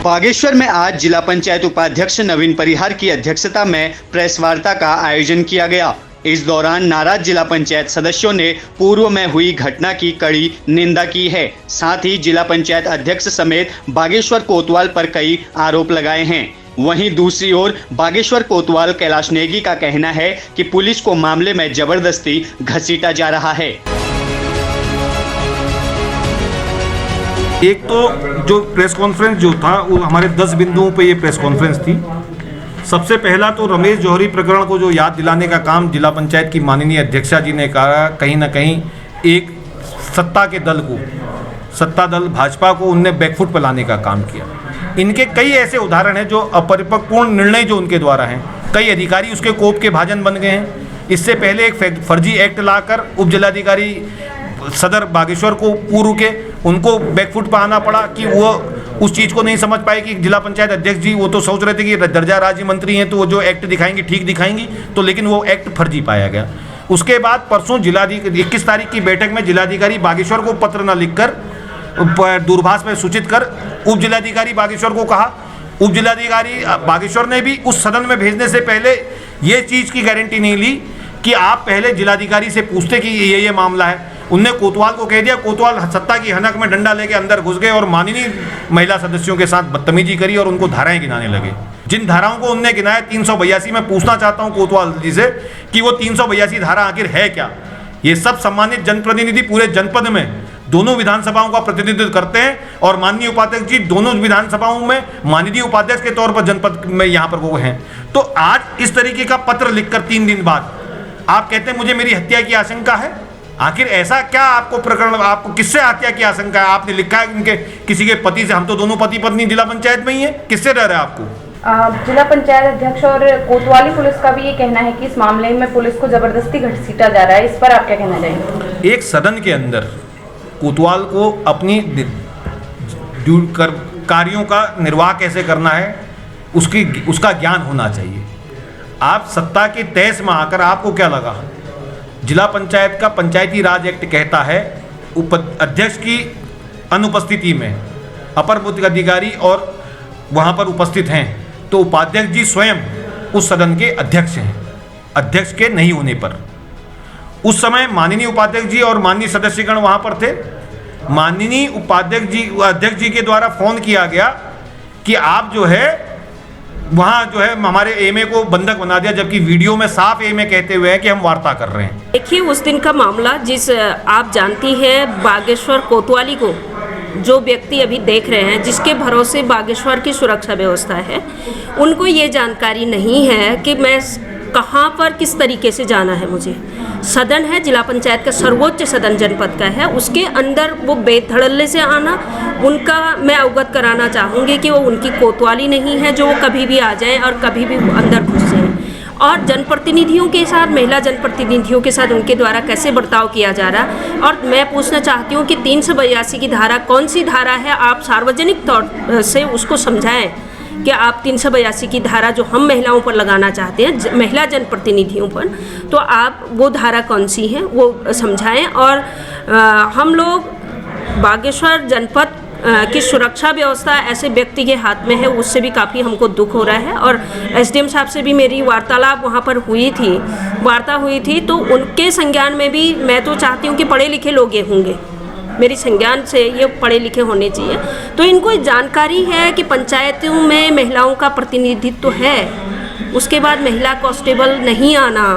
बागेश्वर में आज जिला पंचायत उपाध्यक्ष नवीन परिहार की अध्यक्षता में प्रेस वार्ता का आयोजन किया गया। इस दौरान नाराज जिला पंचायत सदस्यों ने पूर्व में हुई घटना की कड़ी निंदा की है। साथ ही जिला पंचायत अध्यक्ष समेत बागेश्वर कोतवाल पर कई आरोप लगाए हैं। वहीं दूसरी ओर बागेश्वर कोतवाल कैलाश नेगी का कहना है कि पुलिस को मामले में जबरदस्ती घसीटा जा रहा है। एक तो जो प्रेस कॉन्फ्रेंस जो था वो हमारे 10 बिंदुओं पे ये प्रेस कॉन्फ्रेंस थी। सबसे पहला तो रमेश जौहरी प्रकरण को जो याद दिलाने का काम जिला पंचायत की माननीय अध्यक्षा जी ने कहा, कहीं ना कहीं एक सत्ता के दल को, सत्ता दल भाजपा को उनने बैकफुट पर लाने का काम किया। इनके कई ऐसे उदाहरण हैं जो अपरिपक्वपूर्ण निर्णय जो उनके द्वारा हैं, कई अधिकारी उसके कोप के भाजन बन गए हैं। इससे पहले एक फर्जी एक्ट लाकर उप जिलाधिकारी सदर बागेश्वर को पूर्व के उनको बैकफुट पर आना पड़ा कि वो उस चीज़ को नहीं समझ पाए कि जिला पंचायत अध्यक्ष जी वो तो सोच रहे थे कि दर्जा राज्य मंत्री हैं तो वो जो एक्ट दिखाएंगे ठीक दिखाएंगी, तो लेकिन वो एक्ट फर्जी पाया गया। उसके बाद परसों जिलाधिकारी 21 तारीख की बैठक में जिलाधिकारी बागेश्वर को पत्र न लिखकर दूरभाष में सूचित कर उप जिलाधिकारी बागेश्वर को कहा। उप जिलाधिकारी बागेश्वर ने भी उस सदन में भेजने से पहले ये चीज़ की गारंटी नहीं ली कि आप पहले जिलाधिकारी से पूछते कि ये मामला है। उनने कोतवाल को कह दिया, कोतवाल सत्ता की हनक में डंडा लेके अंदर घुस गए और माननीय महिला सदस्यों के साथ बदतमीजी करी और उनको धाराएं गिनाने लगे। जिन धाराओं को उनने गिनाया 382, मैं पूछना चाहता हूं कोतवाल जी से कि वो 382 धारा आखिर है क्या। ये सब सम्मानित जनप्रतिनिधि पूरे जनपद में दोनों विधानसभाओं का प्रतिनिधित्व करते हैं और माननीय उपाध्यक्ष जी दोनों विधानसभाओं में माननीय उपाध्यक्ष के तौर पर जनपद में यहाँ पर वो हैं। तो आज इस तरीके का पत्र लिखकर 3 दिन बाद आप कहते हैं मुझे मेरी हत्या की आशंका है। आखिर ऐसा क्या आपको प्रकरण, आपको किससे हत्या की आशंका है? आपने लिखा है उनके किसी के पति से, हम तो दोनों पति पत्नी जिला पंचायत में ही है, किससे डर है आपको? जिला पंचायत अध्यक्ष और कोतवाली पुलिस का भी ये कहना है कि इस मामले में पुलिस को जबरदस्ती घसीटा जा रहा है। इस पर आप क्या कहना चाहेंगे? एक सदन के अंदर कोतवाल को अपनी कार्यों का निर्वाह कैसे करना है उसका ज्ञान होना चाहिए। आप सत्ता के तहस में आकर आपको क्या लगा? जिला पंचायत का पंचायती राज एक्ट कहता है अध्यक्ष की अनुपस्थिति में अपर मुख्य अधिकारी और वहाँ पर उपस्थित हैं तो उपाध्यक्ष जी स्वयं उस सदन के अध्यक्ष हैं। अध्यक्ष के नहीं होने पर उस समय माननीय उपाध्यक्ष जी और माननीय सदस्यगण वहाँ पर थे। माननीय अध्यक्ष जी के द्वारा फोन किया गया कि आप जो है वहाँ जो है हमारे एमए को बंधक बना दिया, जबकि वीडियो में साफ एमए कहते हुए हैं कि हम वार्ता कर रहे हैं। देखिए उस दिन का मामला, जिस आप जानती हैं बागेश्वर कोतवाली को जो व्यक्ति अभी देख रहे हैं, जिसके भरोसे बागेश्वर की सुरक्षा व्यवस्था है, उनको ये जानकारी नहीं है कि मैं कहाँ पर किस तरीके से जाना है। मुझे सदन है, जिला पंचायत का सर्वोच्च सदन जनपद का है, उसके अंदर वो बेधड़ल्ले से आना, उनका मैं अवगत कराना चाहूँगी कि वो उनकी कोतवाली नहीं है जो वो कभी भी आ जाएं और कभी भी अंदर घुस जाएं। और जनप्रतिनिधियों के साथ, महिला जनप्रतिनिधियों के साथ उनके द्वारा कैसे बर्ताव किया जा रहा है। और मैं पूछना चाहती हूँ कि 382 की धारा कौन सी धारा है? आप सार्वजनिक तौर से उसको समझाएं कि आप 382 की धारा जो हम महिलाओं पर लगाना चाहते हैं, महिला जनप्रतिनिधियों पर, तो आप वो धारा कौन सी है वो समझाएं। और हम लोग बागेश्वर जनपद की सुरक्षा व्यवस्था ऐसे व्यक्ति के हाथ में है, उससे भी काफ़ी हमको दुख हो रहा है। और एसडीएम साहब से भी मेरी वार्तालाप वहाँ पर वार्ता हुई थी, तो उनके संज्ञान में भी मैं तो चाहती हूँ कि पढ़े लिखे लोग ये होंगे, मेरी संज्ञान से ये पढ़े लिखे होने चाहिए। तो इनको जानकारी है कि पंचायतों में महिलाओं का प्रतिनिधित्व तो है, उसके बाद महिला कांस्टेबल नहीं आना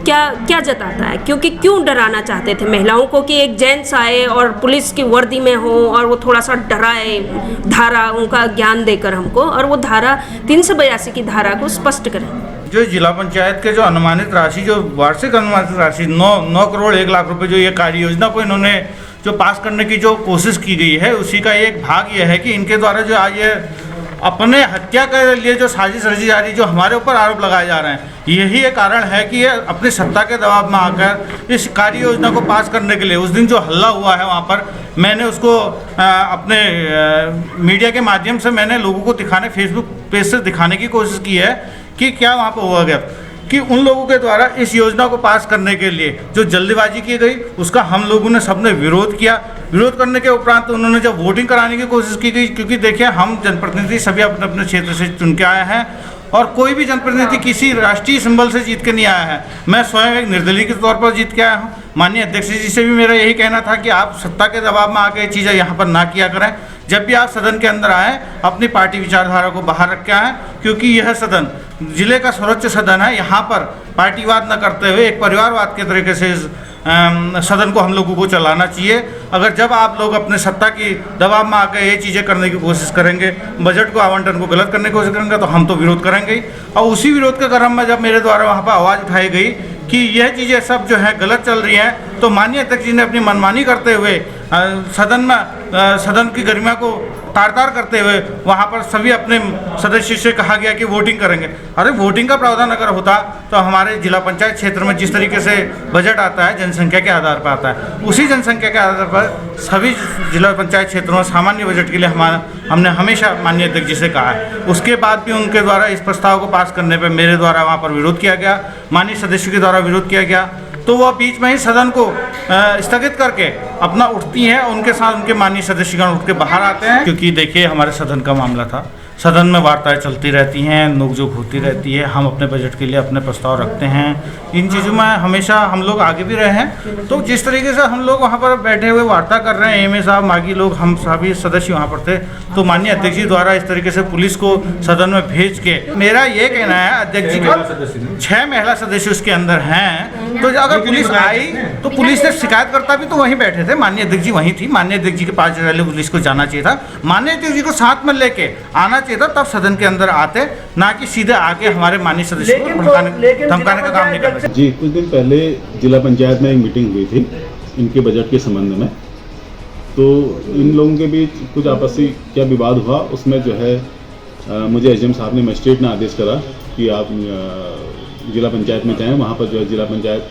क्या जताता है? क्यों डराना चाहते थे महिलाओं को कि एक जेंट्स आए और पुलिस की वर्दी में हो और वो थोड़ा सा डराए, धारा उनका ज्ञान देकर हमको, और वो धारा 382 की धारा को स्पष्ट करें। जो जिला पंचायत के जो अनुमानित राशि, जो वार्षिक अनुमानित राशि 9 करोड़ 1 लाख रुपए, जो ये कार्य योजना को इन्होंने जो पास करने की जो कोशिश की गई है, उसी का एक भाग ये है कि इनके द्वारा जो आज ये अपने हत्या के लिए जो साजिश रची जा रही, जो हमारे ऊपर आरोप लगाए जा रहे हैं, यही एक कारण है कि ये अपनी सत्ता के दबाव में आकर इस कार्य योजना को पास करने के लिए, उस दिन जो हल्ला हुआ है वहाँ पर, मैंने उसको अपने मीडिया के माध्यम से मैंने लोगों को दिखाने, फेसबुक पेज से दिखाने की कोशिश की है कि क्या वहाँ पर हुआ गया कि उन लोगों के द्वारा इस योजना को पास करने के लिए जो जल्दीबाजी की गई, उसका हम लोगों ने सबने विरोध किया। विरोध करने के उपरांत उन्होंने जब वोटिंग कराने की कोशिश की गई, क्योंकि देखिए हम जनप्रतिनिधि सभी अपने अपने क्षेत्र से चुन के आए हैं और कोई भी जनप्रतिनिधि किसी राष्ट्रीय सिंबल से जीत के नहीं आया है। मैं स्वयं एक निर्दलीय के तौर पर जीत के आया हूँ। माननीय अध्यक्ष जी से भी मेरा यही कहना था कि आप सत्ता के दबाव में आके चीज़ें यहाँ पर ना किया करें। जब भी आप सदन के अंदर आए अपनी पार्टी विचारधारा को बाहर रख के आएँ, क्योंकि यह सदन जिले का सर्वोच्च सदन है। यहाँ पर पार्टीवाद न करते हुए एक परिवारवाद के तरीके से सदन को हम लोगों को चलाना चाहिए। अगर जब आप लोग अपने सत्ता की दबाव में आकर ये चीज़ें करने की कोशिश करेंगे, बजट को आवंटन को गलत करने की कोशिश करेंगे, तो हम तो विरोध करेंगे ही। और उसी विरोध के क्रम में जब मेरे द्वारा वहाँ पर आवाज़ उठाई गई कि यह चीज़ें सब जो है गलत चल रही हैं, तो माननीय अध्यक्ष जी ने अपनी मनमानी करते हुए सदन की गरिमा को तार-तार करते हुए वहाँ पर सभी अपने सदस्य से कहा गया कि वोटिंग करेंगे। अरे वोटिंग का प्रावधान अगर होता तो हमारे जिला पंचायत क्षेत्र में जिस तरीके से बजट आता है जनसंख्या के आधार पर आता है, उसी जनसंख्या के आधार पर सभी जिला पंचायत क्षेत्रों में सामान्य बजट के लिए हमने हमेशा माननीय अध्यक्ष जी से कहा है। उसके बाद भी उनके द्वारा इस प्रस्ताव को पास करने पर मेरे द्वारा वहाँ पर विरोध किया गया, माननीय सदस्यों के द्वारा विरोध किया गया, तो वह बीच में ही सदन को स्थगित करके अपना उठती हैं। उनके साथ उनके माननीय सदस्यगण उठ के बाहर आते हैं, क्योंकि देखिए हमारे सदन का मामला था। सदन में वार्ताएं चलती रहती हैं, नोकझोंक होती रहती है, हम अपने बजट के लिए अपने प्रस्ताव रखते हैं। इन चीज़ों में हमेशा हम लोग आगे भी रहे हैं। तो जिस तरीके से हम लोग वहाँ पर बैठे हुए वार्ता कर रहे हैं, एमए साहब, मागी लोग, हम सभी सदस्य वहाँ पर थे, तो माननीय अध्यक्ष जी द्वारा इस तरीके से पुलिस को सदन में भेज के, मेरा ये कहना है अध्यक्ष जी का 6 महिला सदस्य उसके अंदर हैं, तो अगर पुलिस आई तो पुलिस ने शिकायतकर्ता भी तो वहीं बैठे थे, माननीय अध्यक्ष जी वहीं थी, माननीय अध्यक्ष जी के पास पहले पुलिस को जाना चाहिए था, माननीय अध्यक्ष जी को साथ में लेके आना चाहिए था, तब सदन के अंदर आते, ना कि सीधे आके हमारे माननीय सदस्यों को धमकाने का काम नहीं करते। जी, कुछ दिन पहले जिला पंचायत में एक मीटिंग हुई थी इनके बजट के संबंध में, तो इन लोगों के बीच कुछ आपसी क्या विवाद हुआ, उसमें जो है मुझे एसडीएम साहब ने मजिस्ट्रेट ने आदेश करा कि आप जिला पंचायत में जाएं। वहाँ पर जो है जिला पंचायत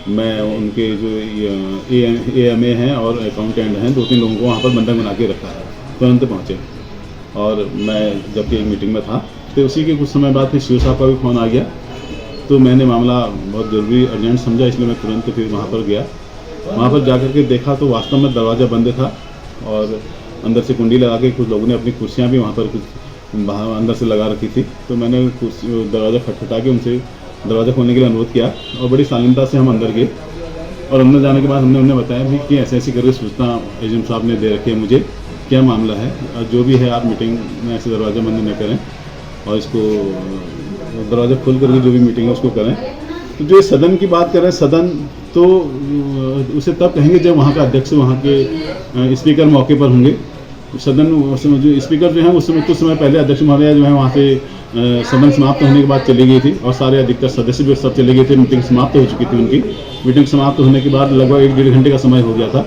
में उनके जो एएमए हैं और अकाउंटेंट हैं, 2-3 लोगों को वहाँ पर बंधक बना के रखा है। तुरंत पहुँचे और मैं जबकि एक मीटिंग में था, तो उसी के कुछ समय बाद फिर शिव साहब का भी फ़ोन आ गया, तो मैंने मामला बहुत ज़रूरी अर्जेंट समझा, इसलिए मैं तुरंत फिर वहाँ पर गया। वहाँ पर जाकर के देखा तो वास्तव में दरवाज़ा बंद था और अंदर से कुंडी लगा के कुछ लोगों ने अपनी कुर्सियाँ भी वहाँ पर कुछ बाहर अंदर से लगा रखी थी। तो मैंने दरवाज़ा खटखटा के उनसे दरवाज़ा खोलने के लिए अनुरोध किया और बड़ी शालीनता से हम अंदर गए। और अंदर जाने के बाद हमने उन्हें बताया भी कि ऐसे ऐसी करके सूचना एसडीएम साहब ने दे रखी है, मुझे क्या मामला है, और जो भी है आप मीटिंग में ऐसे दरवाज़ा बंद न करें और इसको दरवाज़ा खोल करके जो भी मीटिंग है उसको करें। तो जो सदन की बात करें, सदन तो उसे तब कहेंगे जब वहाँ का अध्यक्ष, वहाँ के स्पीकर मौके पर होंगे। सदन उस समय जो स्पीकर जो हैं उस समय कुछ समय पहले अध्यक्ष महोदया जो है वहाँ से सदन समाप्त होने के बाद चली गई थी और सारे अधिकतर सदस्य भी सब चले गए थे। मीटिंग समाप्त हो चुकी थी उनकी। मीटिंग समाप्त होने के बाद लगभग 1-1.5 घंटे का समय हो गया था।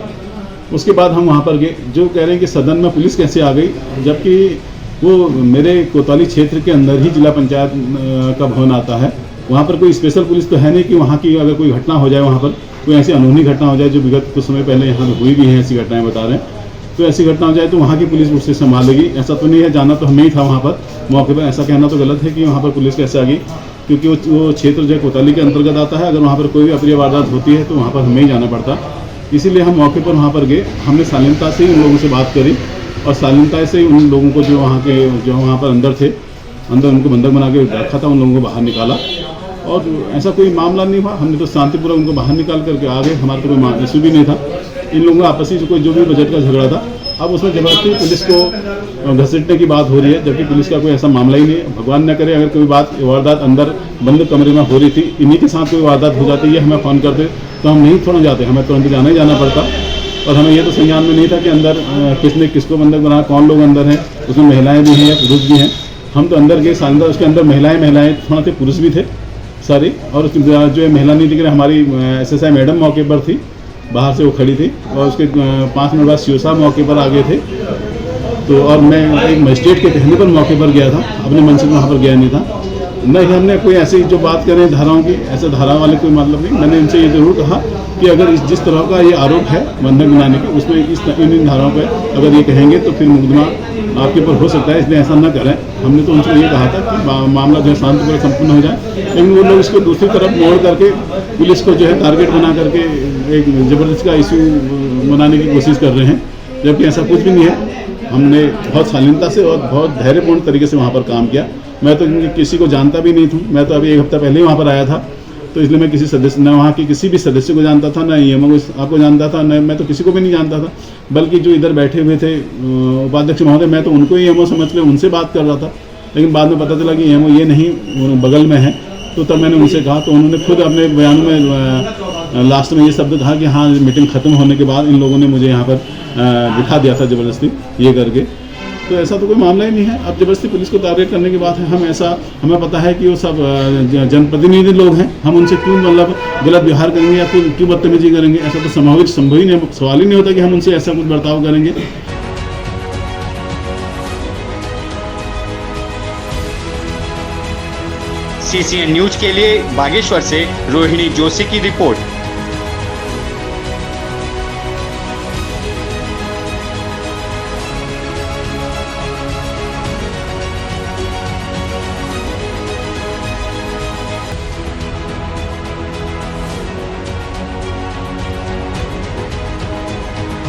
उसके बाद हम वहाँ पर गए, जो कह रहे हैं कि सदन में पुलिस कैसे आ गई, जबकि वो मेरे कोतवाली क्षेत्र के अंदर ही जिला पंचायत का भवन आता है। वहाँ पर कोई स्पेशल पुलिस तो है नहीं कि वहाँ की अगर कोई घटना हो जाए, वहाँ पर कोई ऐसी अनहोनी घटना हो जाए जो विगत कुछ समय पहले यहाँ हुई भी है, ऐसी घटनाएं बता रहे हैं, तो ऐसी घटना हो जाए तो वहाँ की पुलिस उससे संभालेगी, ऐसा तो नहीं है। जाना तो हमें ही था वहाँ पर मौके पर, ऐसा कहना तो गलत है कि वहाँ पर पुलिस कैसे आ गई, क्योंकि वो क्षेत्र जो है कोतवाली के अंतर्गत आता है। अगर वहाँ पर कोई भी अप्रिय वारदात होती है तो वहाँ पर हमें ही जाना पड़ता। इसीलिए हम मौके पर वहाँ पर गए, हमने शालीनता से ही उन लोगों से बात करी और शालीनता से ही उन लोगों को जो वहाँ पर अंदर थे, अंदर उनको बंधक बना के रखा था, उन लोगों को बाहर निकाला और ऐसा कोई मामला नहीं हुआ। हमने तो शांतिपूर्वक उनको बाहर निकाल करके आ गए, हमारा तो कोई इशू भी नहीं था। इन लोगों का आपसी कोई जो भी बजट का झगड़ा था, अब उसमें जबरदस्ती पुलिस को घसीटने की बात हो रही है, जबकि पुलिस का कोई ऐसा मामला ही नहीं है। भगवान न करे अगर कोई वारदात अंदर बंद कमरे में हो रही थी, इन्हीं के साथ कोई वारदात हो जाती है, हमें फ़ोन करते तो हम नहीं थोड़ा जाते, हमें तुरंत जाना ही जाना पड़ता। और हमें ये तो संज्ञान में नहीं था कि अंदर किसने किसको बंधक बनाया, कौन लोग अंदर हैं, उसमें महिलाएं भी हैं, पुरुष भी हैं। हम तो अंदर गए, शानदार उसके अंदर महिलाएं थोड़ा थे, पुरुष भी थे सारी। और जो महिला नहीं दिख रही, हमारी SSI मैडम मौके पर थी, बाहर से वो खड़ी थी और उसके 5 मिनट बाद शिव साहब मौके पर आ गए थे। तो और मैं एक मजिस्ट्रेट के कहने पर मौके पर गया था, अपने मन से वहाँ पर गया नहीं था। नहीं, हमने कोई ऐसी जो बात करें धाराओं की, ऐसे धारा वाले कोई मतलब नहीं। मैंने इनसे ये ज़रूर कहा कि अगर जिस तरह का ये आरोप है बंधक बनाने के, उसमें इन धाराओं पर अगर ये कहेंगे तो फिर मुकदमा आपके ऊपर हो सकता है, इसलिए ऐसा न करें। हमने तो उनसे ये कहा था कि मामला जो है शांतिपूर्वक संपूर्ण हो जाए, लेकिन वो लोग इसको दूसरी तरफ मोड़ करके पुलिस को जो है टारगेट बना करके एक ज़बरदस्ती का इशू मनाने की कोशिश कर रहे हैं, जबकि ऐसा कुछ भी नहीं है। हमने बहुत शालीनता से और बहुत धैर्यपूर्ण तरीके से वहाँ पर काम किया। मैं तो किसी को जानता भी नहीं था, मैं तो अभी 1 हफ्ता पहले ही वहाँ पर आया था, तो इसलिए मैं किसी सदस्य न वहाँ के किसी भी सदस्य को जानता था, न ईएमओ आपको जानता था, न मैं तो किसी को भी नहीं जानता था। बल्कि जो इधर बैठे हुए थे उपाध्यक्ष महोदय, मैं तो उनको ईएमओ समझ के उनसे बात कर रहा था, लेकिन बाद में पता चला कि ईएमओ ये नहीं बगल में है। तो तब मैंने उनसे कहा, तो उन्होंने खुद अपने बयान में लास्ट में ये शब्द कहा कि हाँ, मीटिंग ख़त्म होने के बाद इन लोगों ने मुझे यहाँ पर बिठा दिया था ज़बरदस्ती ये करके। तो ऐसा तो कोई मामला ही नहीं है। अब ज़बरदस्ती पुलिस को टारगेट करने की बात है। हमें पता है कि वो सब जनप्रतिनिधि लोग हैं, हम उनसे क्यों मतलब गलत व्यवहार करेंगे या क्यों बदतमीजी करेंगे? ऐसा तो संभव ही नहीं, सवाल ही नहीं होता कि हम उनसे ऐसा कुछ बर्ताव करेंगे। CCN न्यूज के लिए बागेश्वर से रोहिणी जोशी की रिपोर्ट।